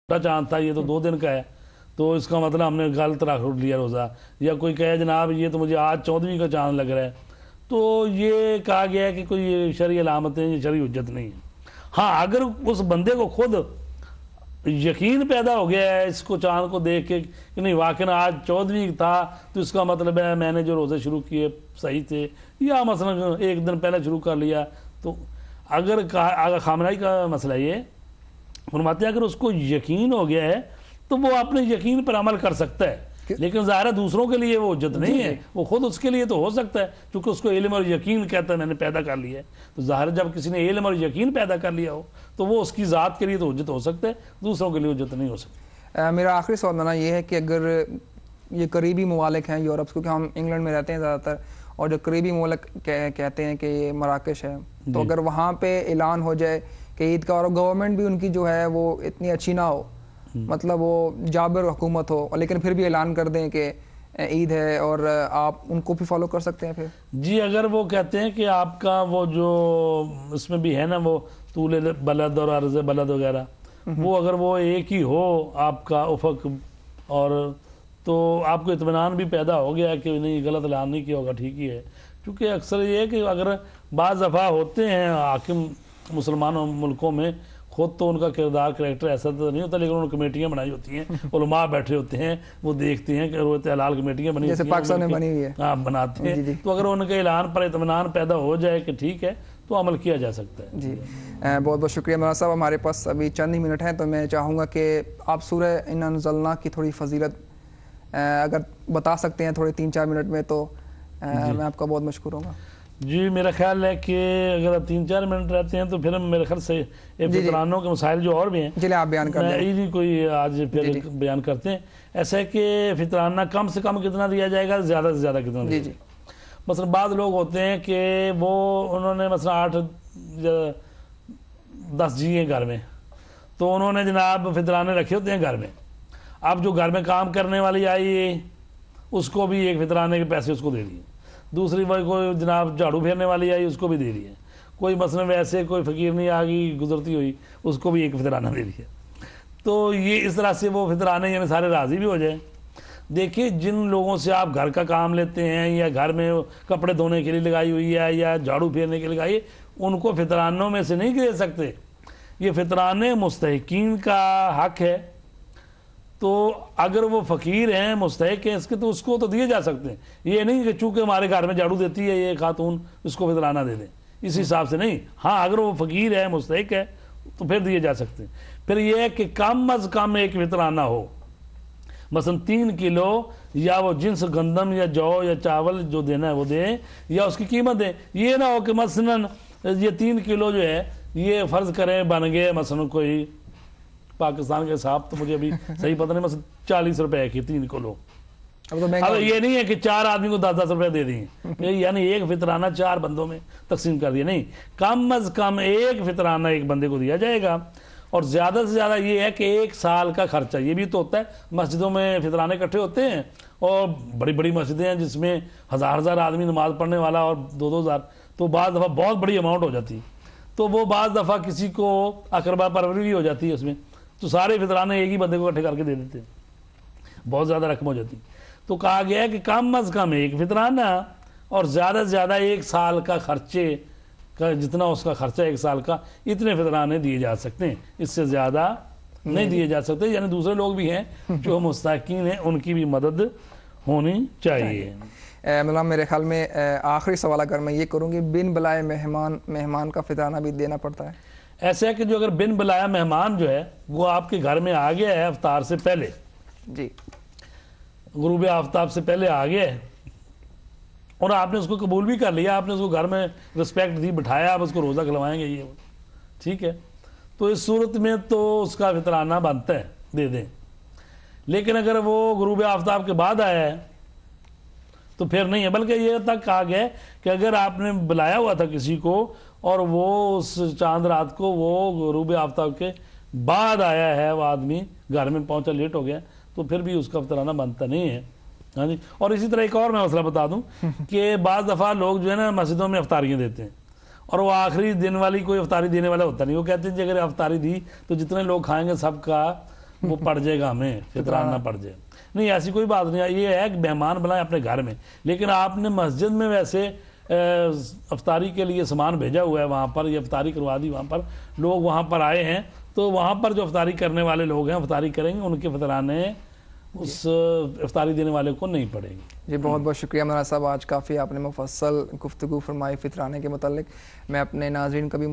चांद था, ये तो 2 दिन का है, तो इसका मतलब हमने गलत रख लिया रोज़ा। या कोई कहे जनाब ये तो मुझे आज 14वीं का चांद लग रहा है, तो ये कहा गया है कि कोई शरई अलामतें, ये शरई हुज्जत नहीं है। हाँ, अगर उस बंदे को खुद यकीन पैदा हो गया है इसको चांद को देख के कि नहीं वाकई आज 14वीं था, तो इसका मतलब है मैंने जो रोज़े शुरू किए सही थे, या मसलन 1 दिन पहले शुरू कर लिया, तो अगर खामनाई का मसला ये फरमाते हैं अगर उसको यकीन हो गया है तो वो अपने यकीन पर अमल कर सकता है। लेकिन ज़ाहिर है दूसरों के लिए वो हुज्जत नहीं है, वो खुद उसके लिए तो हो सकता है क्योंकि उसको इल्म और यकीन कहता है मैंने पैदा कर लिया है। तो ज़ाहिर जब किसी ने इल्म और यकीन पैदा कर लिया हो तो वो उसकी ज़ात के लिए तो हुज्जत हो सकता है, दूसरों के लिए हुज्जत नहीं हो सकती। मेरा आखिरी सवाल माना ये है कि अगर ये करीबी ममालिक हैं यूरोप, क्योंकि हम इंग्लैंड में रहते हैं ज़्यादातर, और जो करीबी ममालिक कहते हैं कि ये मराकश है, तो अगर वहाँ पे ऐलान हो जाए कि ईद का, और गवर्नमेंट भी उनकी जो है वो इतनी अच्छी ना हो, मतलब वो जाबिर हुकूमत हो, लेकिन फिर भी ऐलान कर दें कि ईद है, और आप उनको भी फॉलो कर सकते हैं फिर? जी, अगर वो कहते हैं कि आपका वो जो इसमें भी है ना वो तूल बलद और अर्ज़ बलद वगैरह, वो अगर वो एक ही हो आपका उफक, और तो आपको इत्मीनान भी पैदा हो गया कि नहीं गलत ऐलान नहीं किया होगा, ठीक ही है। क्योंकि अक्सर ये है कि अगर बाज़ दफ़ा होते हैं हाकिम मुसलमानों मुल्कों में, खुद तो उनका किरदार करैक्टर ऐसा तो नहीं होता, लेकिन उन्होंने कमेटियाँ बनाई होती हैं, उलमा बैठे होते हैं, वो देखते हैं कि रोज़े हलाल कमेटियाँ बनी जैसे पाकिस्तान में बनी हुई है, हाँ बनाते हैं। तो अगर उनके ऐलान पर इत्मीनान पैदा हो जाए कि ठीक है तो अमल किया जा सकता है। जी, बहुत बहुत शुक्रिया मौलाना साहब। हमारे पास अभी चंद ही मिनट हैं, तो मैं चाहूँगा कि आप सूरह इन्ना अंज़लना की थोड़ी फजीलत अगर बता सकते हैं थोड़े 3-4 मिनट में, तो मैं आपका बहुत मशकूर होगा। जी, मेरा ख्याल है कि अगर आप 3-4 मिनट रहते हैं तो फिर मेरे ख्याल से फितरानों के मसाइल जो और भी हैं, चलिए आप बयान कर दें। कोई आज फिर बयान करते हैं। ऐसा है कि फितराना कम से कम कितना दिया जाएगा, ज़्यादा से ज़्यादा कितना दिया जाएगा। मसलन बाद लोग होते हैं कि वो उन्होंने मसलन 8-10 जी हैं घर में, तो उन्होंने जनाब फितराने रखे होते हैं घर में। अब जो घर में काम करने वाली आई उसको भी एक फितराने के पैसे उसको दे दिए, दूसरी भाई कोई जनाब झाड़ू फेरने वाली आई उसको भी दे दिए, कोई मसलन वैसे कोई फ़कीर नहीं आ गई गुजरती हुई उसको भी एक फितराना दे दिया। तो ये इस तरह से वो फितराने यानी सारे राज़ी भी हो जाए। देखिए, जिन लोगों से आप घर का काम लेते हैं या घर में कपड़े धोने के लिए लगाई हुई है या झाड़ू फेरने के लिए लगाई, उनको फितरानों में से नहीं दे सकते। ये फितराने मुस्तहिकीन का हक है, तो अगर वो फ़कीर हैं मुस्तहिक हैं इसके तो उसको तो दिए जा सकते हैं। ये नहीं कि चूँकि हमारे घर में झाड़ू देती है ये खातून उसको फितराना दे दें, इस हिसाब से नहीं। हाँ, अगर वो फ़कीर है मुस्तहिक है तो फिर दिए जा सकते हैं। फिर ये है कि कम अज़ कम एक फितराना हो, मसलन 3 किलो, या वो जिन्स गंदम या जौ या चावल जो देना है वो दें, या उसकी कीमत दें। ये ना हो कि मसलन ये 3 किलो जो है ये फ़र्ज़ करें बन गए मसलन कोई पाकिस्तान के हिसाब तो मुझे अभी सही पता नहीं, मसलन 40 रुपए की 3 किलो। अब ये नहीं है कि 4 आदमी को 10-10 रुपए दे दिए, यानी एक फितराना 4 बंदों में तकसीम कर दिया। नहीं, कम अज़ कम एक फितराना एक बंदे को दिया जाएगा। और ज़्यादा से ज़्यादा ये है कि 1 साल का खर्चा, ये भी तो होता है। मस्जिदों में फितराने इकट्ठे होते हैं और बड़ी बड़ी मस्जिदें हैं जिसमें हज़ार आदमी नमाज़ पढ़ने वाला और 2-2 हज़ार, तो बाज़ दफ़ा बहुत बड़ी अमाउंट हो जाती है। तो वो बाज़ दफ़ा किसी को अकरबा परवरी भी हो जाती है उसमें, तो सारे फितराने एक ही बंदे को इकट्ठे करके दे देते हैं, बहुत ज़्यादा रकम हो जाती। तो कहा गया है कि कम अज़ कम एक फितराना और ज़्यादा से ज़्यादा 1 साल का खर्चे का जितना उसका खर्चा 1 साल का, इतने फितराने दिए जा सकते हैं, इससे ज़्यादा नहीं दिए जा सकते। यानी दूसरे लोग भी हैं जो मुस्तहिकीन हैं, उनकी भी मदद होनी चाहिए। मतलब मेरे ख्याल में आखिरी सवाल अगर मैं ये करूँगी, बिन बुलाए मेहमान का फितराना भी देना पड़ता है? ऐसा है कि जो अगर बिन बुलाया मेहमान जो है वो आपके घर में आ गया है अफ्तार से पहले, जी गुरूब आफ्ताब से पहले आ गया है, और आपने उसको कबूल भी कर लिया, आपने उसको घर में रिस्पेक्ट दी, बिठाया, आप उसको रोज़ा खिलवाएंगे ये ठीक है, तो इस सूरत में तो उसका फितराना बनता है, दे दें। लेकिन अगर वो गुरूब आफ्ताब के बाद आया है तो फिर नहीं है। बल्कि ये तक कहा गया है कि अगर आपने बुलाया हुआ था किसी को और वो उस चांद रात को वो गुरूब आफ्ताब के बाद आया है, वो आदमी घर में पहुंचा लेट हो गया, तो फिर भी उसका फितराना बनता नहीं है। हाँ जी। और इसी तरह एक और मैं मसला बता दूं कि बाज़ दफ़ा लोग जो है ना मस्जिदों में अफ्तारियाँ देते हैं और वो आखिरी दिन वाली कोई अफ्तारी देने वाला होता नहीं। वो कहते हैं कि अगर अफ्तारी दी तो जितने लोग खाएंगे सबका وہ پڑ جائے گا ہمیں فطران نہ پڑ جائے. نہیں ایسی کوئی بات نہیں ہے, یہ ہے کہ مہمان بلائیں اپنے گھر میں, لیکن آپ نے مسجد میں ویسے افطاری کے لیے سامان بھیجا ہوا ہے, وہاں پر یہ افطاری کروا دی, وہاں پر لوگ وہاں پر آئے ہیں, تو وہاں پر جو افطاری کرنے والے لوگ ہیں افطاری کریں گے, ان کے فطرانے اس افطاری دینے والے کو نہیں پڑیں گے. جی بہت بہت شکریہ مولانا صاحب, آج کافی آپ نے مفصل گفتگو فرمائی فطرانے کے متعلق. میں اپنے ناظرین کا بھی